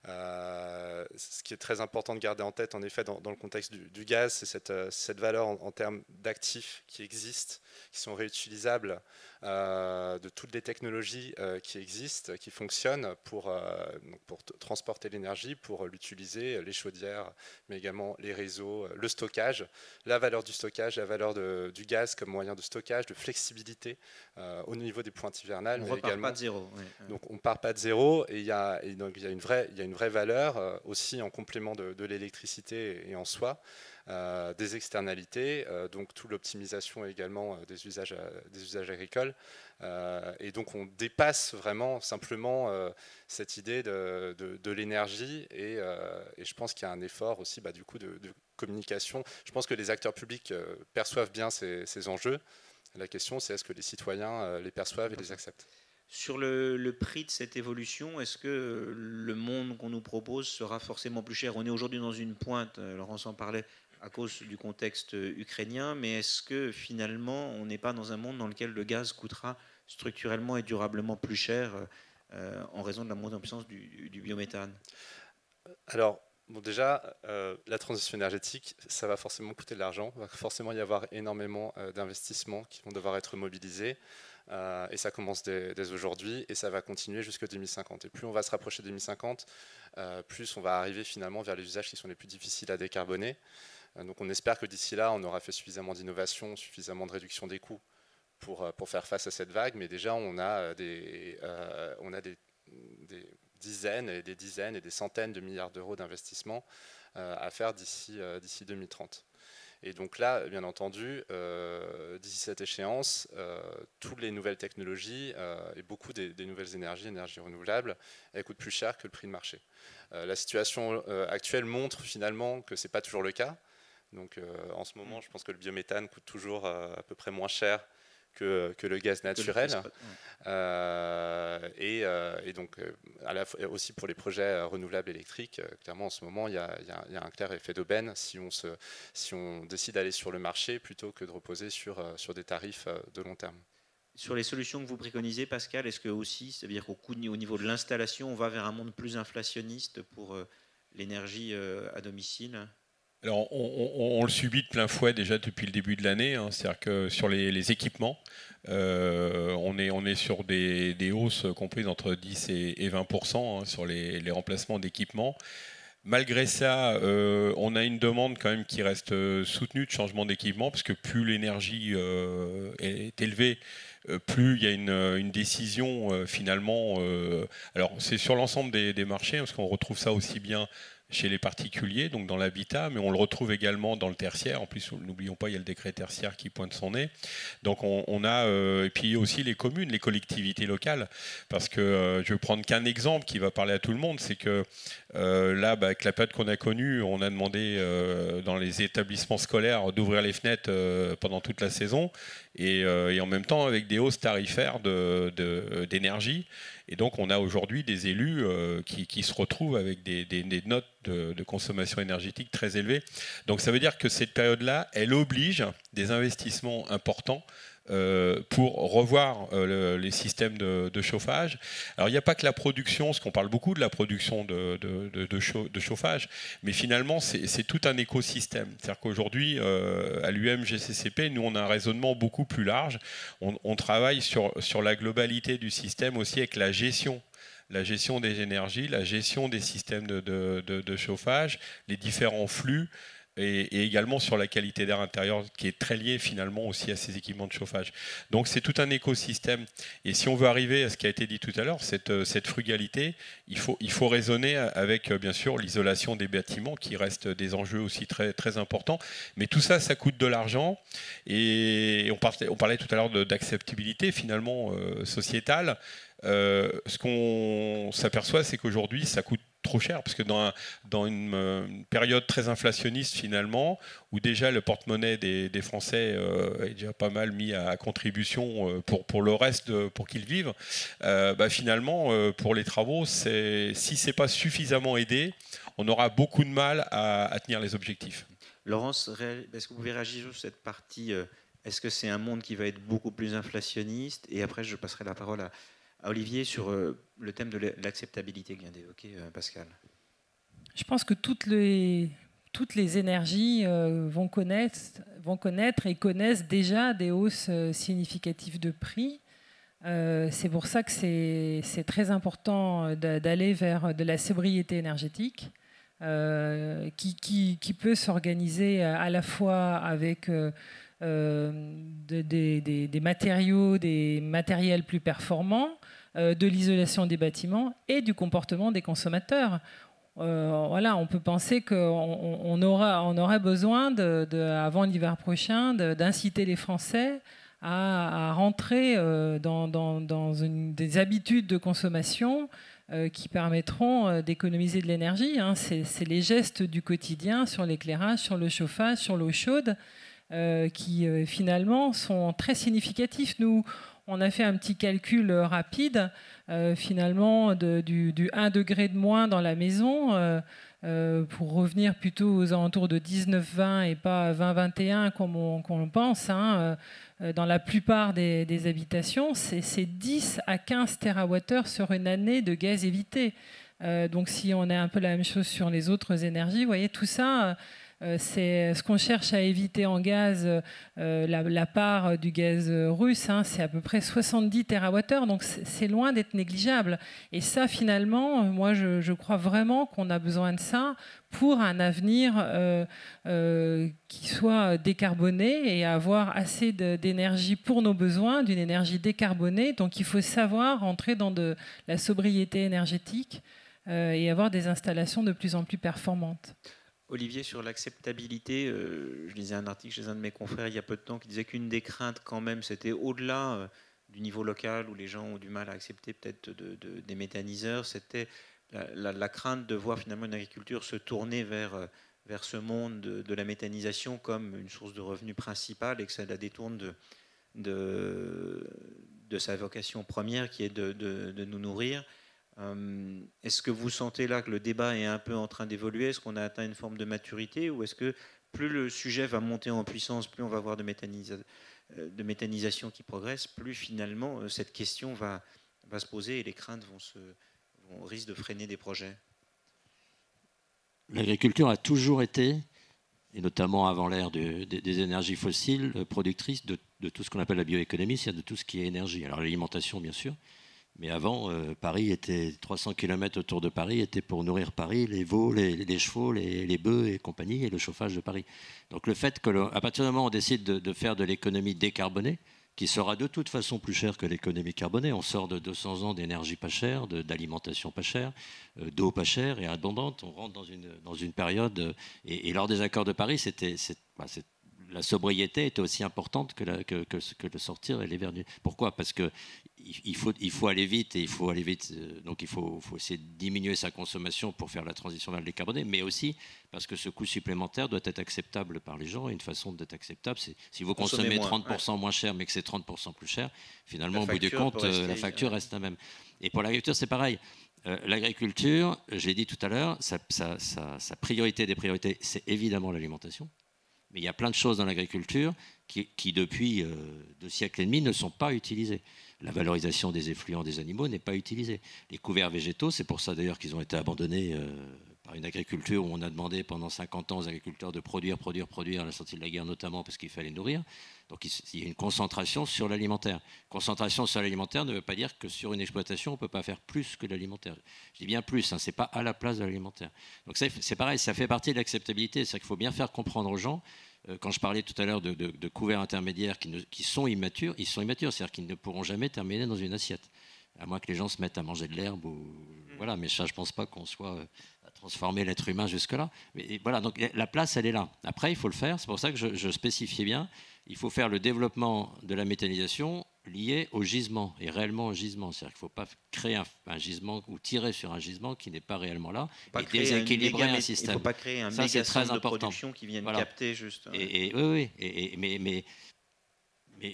Ce qui est très important de garder en tête, en effet, dans le contexte du gaz, c'est cette valeur en termes d'actifs qui existent, qui sont réutilisables, de toutes les technologies qui existent, qui fonctionnent pour transporter l'énergie, pour l'utiliser, les chaudières, mais également les réseaux, le stockage, la valeur du stockage, la valeur du gaz comme moyen de stockage, de flexibilité au niveau des pointes hivernales. On ne repart pas de zéro. Ouais. Donc on ne part pas de zéro, et il y a une vraie valeur aussi en complément de l'électricité et en soi. Des externalités, donc toute l'optimisation également des usages agricoles. Et donc on dépasse vraiment simplement cette idée de l'énergie, et je pense qu'il y a un effort aussi du coup de communication. Je pense que les acteurs publics perçoivent bien ces enjeux. La question, c'est est-ce que les citoyens les perçoivent et les acceptent? Sur le prix de cette évolution, est-ce que le monde qu'on nous propose sera forcément plus cher? On est aujourd'hui dans une pointe, Laurence en parlait, à cause du contexte ukrainien, mais est-ce que finalement on n'est pas dans un monde dans lequel le gaz coûtera structurellement et durablement plus cher en raison de la montée en puissance du biométhane? Alors, bon, déjà, la transition énergétique, ça va forcément coûter de l'argent, il va forcément y avoir énormément d'investissements qui vont devoir être mobilisés. Et ça commence dès aujourd'hui, et ça va continuer jusqu'en 2050. Et plus on va se rapprocher de 2050, plus on va arriver finalement vers les usages qui sont les plus difficiles à décarboner. Donc on espère que d'ici là, on aura fait suffisamment d'innovation, suffisamment de réduction des coûts pour faire face à cette vague. Mais déjà, on a des dizaines et des centaines de milliards d'euros d'investissement à faire d'ici 2030. Et donc là, bien entendu, d'ici cette échéance, toutes les nouvelles technologies et beaucoup des nouvelles énergies renouvelables, elles coûtent plus cher que le prix de marché. La situation actuelle montre finalement que ce n'est pas toujours le cas. Donc en ce moment, je pense que le biométhane coûte toujours à peu près moins cher que le gaz naturel. Et donc, à la fois, aussi pour les projets renouvelables électriques, clairement en ce moment, il y a un clair effet d'aubaine si on décide d'aller sur le marché plutôt que de reposer sur des tarifs de long terme. Sur les solutions que vous préconisez, Pascal, est-ce que aussi, ça veut dire qu'au niveau de l'installation, on va vers un monde plus inflationniste pour l'énergie à domicile? Alors, on le subit de plein fouet déjà depuis le début de l'année. C'est-à-dire que sur les équipements, on est sur des hausses comprises entre 10 et 20% sur les remplacements d'équipements. Malgré ça, on a une demande quand même qui reste soutenue de changement d'équipement, parce que plus l'énergie est élevée, plus il y a une décision finalement. Alors, c'est sur l'ensemble des marchés, parce qu'on retrouve ça aussi bien chez les particuliers, donc dans l'habitat, mais on le retrouve également dans le tertiaire. En plus, n'oublions pas, il y a le décret tertiaire qui pointe son nez. Donc on a, et puis aussi les communes, les collectivités locales, parce que je vais prendre qu'un exemple qui va parler à tout le monde, c'est que là, avec la période qu'on a connue, on a demandé dans les établissements scolaires d'ouvrir les fenêtres pendant toute la saison, et en même temps avec des hausses tarifaires d'énergie. Et donc on a aujourd'hui des élus qui se retrouvent avec des notes de consommation énergétique très élevées. Donc ça veut dire que cette période-là, elle oblige des investissements importants pour revoir les systèmes de chauffage. Alors il n'y a pas que la production, parce qu'on parle beaucoup de la production de chauffage, mais finalement c'est tout un écosystème. C'est-à-dire qu'aujourd'hui, à l'UMGCCP, nous on a un raisonnement beaucoup plus large. On travaille sur la globalité du système aussi avec la gestion des énergies, la gestion des systèmes de chauffage, les différents flux, et également sur la qualité d'air intérieur qui est très liée finalement aussi à ces équipements de chauffage. Donc c'est tout un écosystème. Et si on veut arriver à ce qui a été dit tout à l'heure, cette frugalité, il faut raisonner avec bien sûr l'isolation des bâtiments qui reste des enjeux aussi très, très importants. Mais tout ça, ça coûte de l'argent. Et on parlait tout à l'heure d'acceptabilité finalement sociétale. Ce qu'on s'aperçoit, c'est qu'aujourd'hui, ça coûte trop cher, parce que dans une période très inflationniste finalement, où déjà le porte-monnaie des Français est déjà pas mal mis à contribution pour le reste, pour qu'ils vivent, finalement, pour les travaux, si c'est pas suffisamment aidé, on aura beaucoup de mal à tenir les objectifs. Laurence, est-ce que vous pouvez réagir sur cette partie est-ce que c'est un monde qui va être beaucoup plus inflationniste? Et après, je passerai la parole à Olivier sur le thème de l'acceptabilité que vient d'évoquer Pascal. Je pense que toutes les énergies vont connaître et connaissent déjà des hausses significatives de prix. C'est pour ça que c'est très important d'aller vers de la sobriété énergétique qui peut s'organiser à la fois avec des matériaux, des matériels plus performants, de l'isolation des bâtiments et du comportement des consommateurs. Voilà, on peut penser qu'on aurait besoin, avant l'hiver prochain, d'inciter les Français à rentrer dans des habitudes de consommation qui permettront d'économiser de l'énergie. C'est les gestes du quotidien sur l'éclairage, sur le chauffage, sur l'eau chaude qui finalement sont très significatifs. Nous, on a fait un petit calcul rapide, finalement, du 1 degré de moins dans la maison, pour revenir plutôt aux alentours de 19-20 et pas 20-21 comme on pense. Dans la plupart des habitations, c'est 10 à 15 TWh sur une année de gaz évité. Donc si on a un peu la même chose sur les autres énergies, vous voyez, tout ça... c'est ce qu'on cherche à éviter en gaz, la part du gaz russe, c'est à peu près 70 TWh, donc c'est loin d'être négligeable. Et ça, finalement, moi, je crois vraiment qu'on a besoin de ça pour un avenir qui soit décarboné et avoir assez d'énergie pour nos besoins, d'une énergie décarbonée. Donc il faut savoir entrer dans de la sobriété énergétique et avoir des installations de plus en plus performantes. Olivier, sur l'acceptabilité, je lisais un article chez un de mes confrères il y a peu de temps qui disait qu'une des craintes quand même, c'était au-delà du niveau local où les gens ont du mal à accepter peut-être des méthaniseurs, c'était la crainte de voir finalement une agriculture se tourner vers ce monde de la méthanisation comme une source de revenus principale et que ça la détourne de sa vocation première qui est de nous nourrir. Est-ce que vous sentez là que le débat est un peu en train d'évoluer? Est-ce qu'on a atteint une forme de maturité? Ou est-ce que plus le sujet va monter en puissance, plus on va avoir de méthanisation qui progresse, plus finalement cette question va se poser et les craintes risquent de freiner des projets? L'agriculture a toujours été, et notamment avant l'ère des énergies fossiles, productrice de tout ce qu'on appelle la bioéconomie, c'est-à-dire de tout ce qui est énergie. Alors l'alimentation, bien sûr. Mais avant, Paris était 300 km autour de Paris, était pour nourrir Paris, les veaux, les chevaux, les bœufs et compagnie, et le chauffage de Paris. Donc le fait qu'à partir du moment où on décide de faire de l'économie décarbonée, qui sera de toute façon plus cher que l'économie carbonée. On sort de 200 ans d'énergie pas chère, d'alimentation pas chère, d'eau pas chère et abondante. On rentre dans une période, et lors des accords de Paris, la sobriété était aussi importante que de sortir et aller vers du... Pourquoi? Parce que il faut aller vite, et donc il faut essayer de diminuer sa consommation pour faire la transition vers le décarboné, mais aussi parce que ce coût supplémentaire doit être acceptable par les gens, et une façon d'être acceptable, c'est si vous consommez 30% moins cher, mais que c'est 30% plus cher, finalement, au bout du compte, la facture reste la même. Et pour l'agriculture, c'est pareil. L'agriculture, j'ai dit tout à l'heure, sa priorité des priorités, c'est évidemment l'alimentation. Mais il y a plein de choses dans l'agriculture qui depuis 2 siècles et demi, ne sont pas utilisées. La valorisation des effluents des animaux n'est pas utilisée. Les couverts végétaux, c'est pour ça d'ailleurs qu'ils ont été abandonnés par une agriculture où on a demandé pendant 50 ans aux agriculteurs de produire à la sortie de la guerre notamment parce qu'il fallait nourrir. Donc il y a une concentration sur l'alimentaire. Concentration sur l'alimentaire ne veut pas dire que sur une exploitation, on ne peut pas faire plus que l'alimentaire. Je dis bien plus, hein, ce n'est pas à la place de l'alimentaire. Donc c'est pareil, ça fait partie de l'acceptabilité. C'est-à-dire qu'il faut bien faire comprendre aux gens. Quand je parlais tout à l'heure de couverts intermédiaires qui sont immatures, ils sont immatures, c'est-à-dire qu'ils ne pourront jamais terminer dans une assiette. À moins que les gens se mettent à manger de l'herbe. Voilà, mais ça, je ne pense pas qu'on soit à transformer l'être humain jusque-là. Mais voilà, donc la place, elle est là. Après, il faut le faire. C'est pour ça que je spécifiais bien. Il faut faire le développement de la méthanisation lié au gisement, et réellement au gisement. C'est-à-dire qu'il ne faut pas créer un gisement ou tirer sur un gisement qui n'est pas réellement là et déséquilibrer un système. Il ne faut pas créer un méga centre de production qui vienne capter juste... Oui,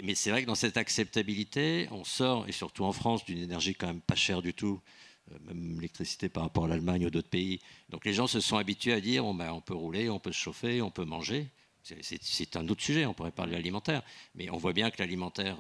mais c'est vrai que dans cette acceptabilité, on sort, et surtout en France, d'une énergie quand même pas chère du tout, même l'électricité par rapport à l'Allemagne ou d'autres pays. Donc les gens se sont habitués à dire on peut rouler, on peut se chauffer, on peut manger. C'est un autre sujet, on pourrait parler de l'alimentaire. Mais on voit bien que l'alimentaire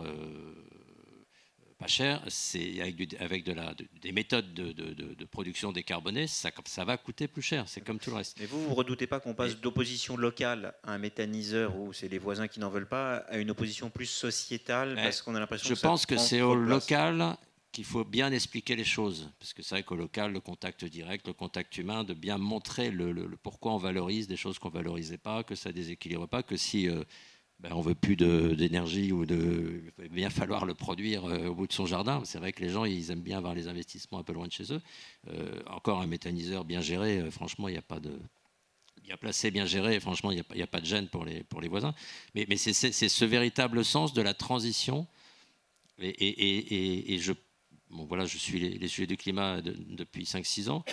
pas cher, c'est avec des méthodes de production décarbonées, ça va coûter plus cher. C'est comme tout le reste. Mais vous ne redoutez pas qu'on passe d'opposition locale à un méthaniseur où c'est les voisins qui n'en veulent pas, à une opposition plus sociétale, parce qu'on a l'impression que je pense que c'est au local qu'il faut bien expliquer les choses. Parce que c'est vrai qu'au local, le contact direct, le contact humain, de bien montrer le pourquoi on valorise des choses qu'on ne valorisait pas, que ça ne déséquilibre pas, que si... on ne veut plus d'énergie il va bien falloir le produire au bout de son jardin. C'est vrai que les gens, ils aiment bien avoir les investissements un peu loin de chez eux. Encore un méthaniseur bien géré, franchement, il n'y a pas de... Bien placé, bien géré, franchement, il n'y a pas de gêne pour les voisins. Mais c'est ce véritable sens de la transition. Et je suis les sujets du climat depuis 5-6 ans.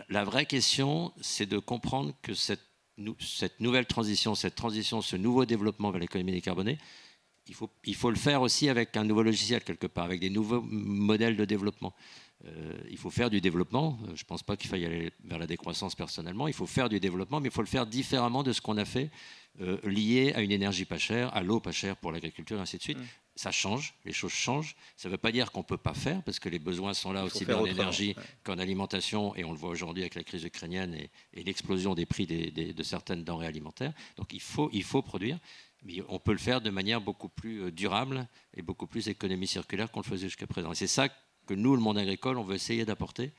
La vraie question, c'est de comprendre que cette nouvelle transition, ce nouveau développement vers l'économie décarbonée, il faut le faire aussi avec un nouveau logiciel quelque part, avec des nouveaux modèles de développement. Il faut faire du développement. Je ne pense pas qu'il faille aller vers la décroissance personnellement. Il faut faire du développement, mais il faut le faire différemment de ce qu'on a fait, lié à une énergie pas chère, à l'eau pas chère pour l'agriculture, et ainsi de suite. Ça change, les choses changent. Ça ne veut pas dire qu'on ne peut pas faire, parce que les besoins sont là aussi bien en énergie qu'en alimentation, et on le voit aujourd'hui avec la crise ukrainienne et l'explosion des prix de certaines denrées alimentaires. Donc il faut produire, mais on peut le faire de manière beaucoup plus durable et beaucoup plus économie circulaire qu'on le faisait jusqu'à présent. Et c'est ça que nous, le monde agricole, on veut essayer d'apporter,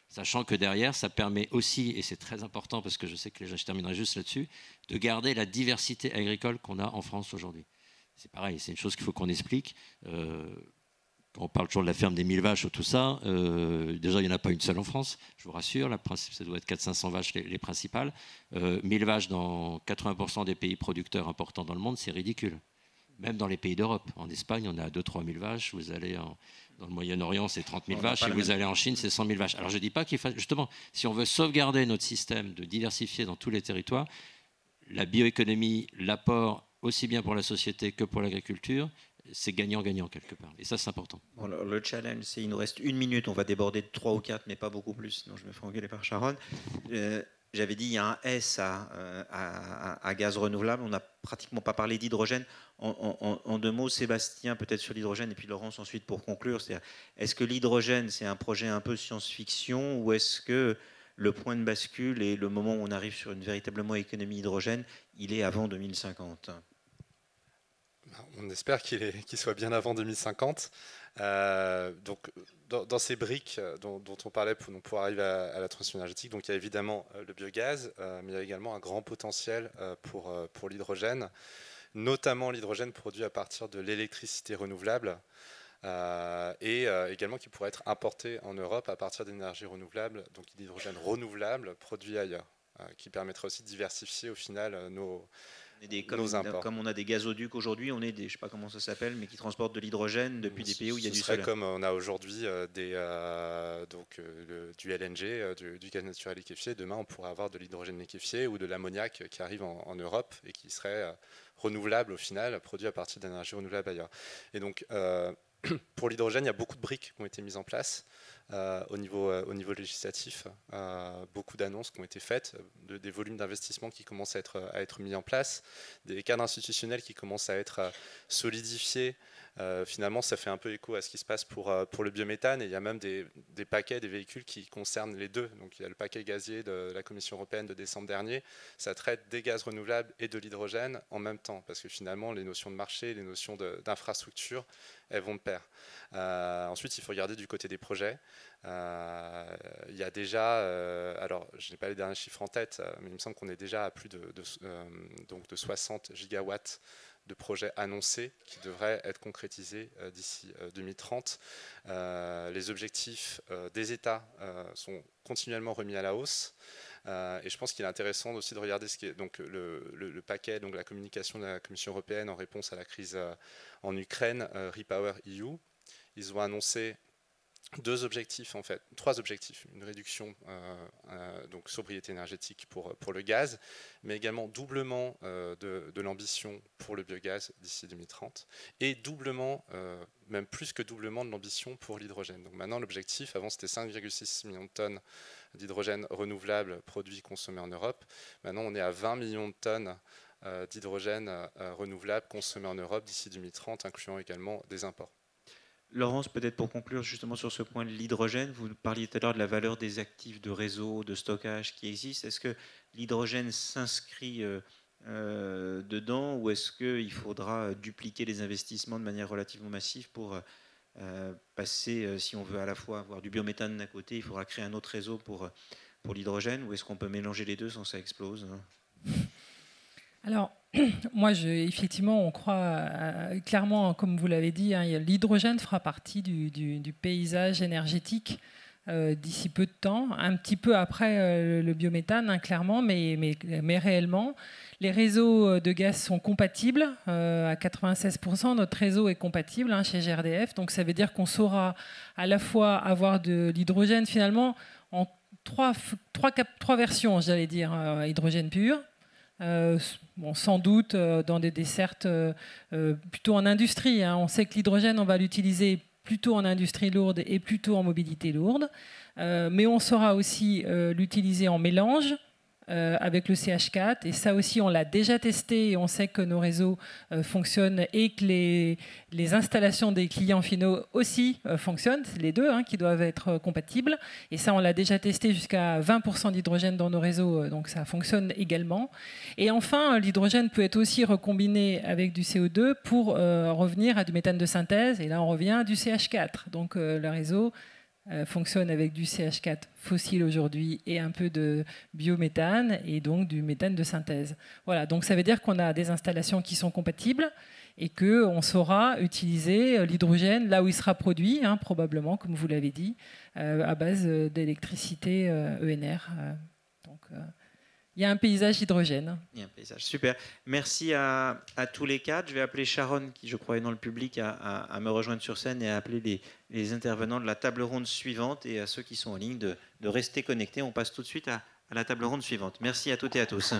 sachant que derrière, ça permet aussi, et c'est très important, parce que je sais que je terminerai juste là-dessus, de garder la diversité agricole qu'on a en France aujourd'hui. C'est pareil, c'est une chose qu'il faut qu'on explique. Quand on parle toujours de la ferme des 1000 vaches ou tout ça, déjà, il n'y en a pas une seule en France, je vous rassure. Ça doit être 400-500 vaches les principales. 1000 vaches dans 80% des pays producteurs importants dans le monde, c'est ridicule. Même dans les pays d'Europe. En Espagne, on a 2-3 000 vaches. Vous allez dans le Moyen-Orient, c'est 30 000 vaches. Et vous allez en Chine, c'est 100 000 vaches. Alors, je ne dis pas qu'il faut... Justement, si on veut sauvegarder notre système, de diversifier dans tous les territoires, la bioéconomie, l'apport aussi bien pour la société que pour l'agriculture, c'est gagnant-gagnant quelque part. Et ça, c'est important. Bon, alors, le challenge, c'est qu'il nous reste 1 minute. On va déborder de 3 ou 4, mais pas beaucoup plus, sinon je me ferai engueuler par Sharon. J'avais dit il y a un S à gaz renouvelable. On n'a pratiquement pas parlé d'hydrogène. En 2 mots, Sébastien, peut-être sur l'hydrogène, et puis Laurence ensuite pour conclure. Est-ce que l'hydrogène, c'est un projet un peu science-fiction, ou est-ce que le point de bascule et le moment où on arrive sur une véritablement économie hydrogène, il est avant 2050 ? On espère qu'il soit bien avant 2050. Donc, dans ces briques dont on parlait pour arriver à la transition énergétique, donc il y a évidemment le biogaz, mais il y a également un grand potentiel pour l'hydrogène. notamment l'hydrogène produit à partir de l'électricité renouvelable, et également qui pourrait être importé en Europe à partir d'énergies renouvelables, donc l'hydrogène renouvelable produit ailleurs, qui permettrait aussi de diversifier au final nos imports. Comme on a des gazoducs aujourd'hui, on est des, je ne sais pas comment ça s'appelle, mais qui transportent de l'hydrogène depuis des pays où il y a du solaire. Comme on a aujourd'hui du LNG, du gaz naturel liquéfié. Demain, on pourrait avoir de l'hydrogène liquéfié ou de l'ammoniac qui arrive en Europe et qui serait renouvelable au final, produit à partir d'énergie renouvelable ailleurs. Et donc, pour l'hydrogène, il y a beaucoup de briques qui ont été mises en place au niveau législatif. Beaucoup d'annonces qui ont été faites, des volumes d'investissement qui commencent à être mis en place, des cadres institutionnels qui commencent à être solidifiés. Finalement, ça fait un peu écho à ce qui se passe pour le biométhane, et il y a même des paquets, des véhicules qui concernent les deux. Donc il y a le paquet gazier de la Commission européenne de décembre dernier, ça traite des gaz renouvelables et de l'hydrogène en même temps, parce que finalement les notions de marché, les notions d'infrastructure, elles vont de pair. Ensuite, il faut regarder du côté des projets. Il y a déjà, alors je n'ai pas les derniers chiffres en tête, mais il me semble qu'on est déjà à plus de 60 gigawatts de projets annoncés qui devraient être concrétisés d'ici 2030. Les objectifs des États sont continuellement remis à la hausse. Et je pense qu'il est intéressant aussi de regarder ce qui est donc le paquet, donc la communication de la Commission européenne en réponse à la crise en Ukraine, Repower EU. Ils ont annoncé trois objectifs, une réduction, donc sobriété énergétique pour le gaz, mais également doublement de l'ambition pour le biogaz d'ici 2030, et doublement, même plus que doublement de l'ambition pour l'hydrogène. Donc maintenant l'objectif, avant c'était 5,6 millions de tonnes d'hydrogène renouvelable produit consommé en Europe, maintenant on est à 20 millions de tonnes d'hydrogène renouvelable consommé en Europe d'ici 2030, incluant également des imports. Laurence, peut-être pour conclure justement sur ce point de l'hydrogène, vous parliez tout à l'heure de la valeur des actifs de réseau, de stockage qui existent. Est-ce que l'hydrogène s'inscrit dedans, ou est-ce qu'il faudra dupliquer les investissements de manière relativement massive pour passer, si on veut à la fois avoir du biométhane d'un côté, il faudra créer un autre réseau pour l'hydrogène, ou est-ce qu'on peut mélanger les deux sans que ça explose? Alors, moi, effectivement, on croit clairement, comme vous l'avez dit, l'hydrogène fera partie du paysage énergétique d'ici peu de temps, un petit peu après le biométhane, clairement, mais réellement. Les réseaux de gaz sont compatibles, à 96%, notre réseau est compatible chez GRDF, donc ça veut dire qu'on saura à la fois avoir de l'hydrogène finalement en trois versions, j'allais dire, hydrogène pur, sans doute dans des dessertes plutôt en industrie. On sait que l'hydrogène, on va l'utiliser plutôt en industrie lourde et plutôt en mobilité lourde. Mais on saura aussi l'utiliser en mélange avec le CH4. Et ça aussi, on l'a déjà testé et on sait que nos réseaux fonctionnent et que les installations des clients finaux aussi fonctionnent. C'est les deux qui doivent être compatibles. Et ça, on l'a déjà testé jusqu'à 20% d'hydrogène dans nos réseaux. Donc ça fonctionne également. Et enfin, l'hydrogène peut être aussi recombiné avec du CO2 pour revenir à du méthane de synthèse. Et là, on revient à du CH4. Donc le réseau fonctionne avec du CH4 fossile aujourd'hui et un peu de biométhane et donc du méthane de synthèse. Voilà, donc ça veut dire qu'on a des installations qui sont compatibles et qu'on saura utiliser l'hydrogène là où il sera produit, probablement, comme vous l'avez dit, à base d'électricité ENR. Donc il y a un paysage hydrogène. Il y a un paysage, super. Merci à tous les quatre. Je vais appeler Sharon, qui je crois est dans le public, à me rejoindre sur scène, et à appeler les intervenants de la table ronde suivante, et à ceux qui sont en ligne de rester connectés. On passe tout de suite à la table ronde suivante. Merci à toutes et à tous.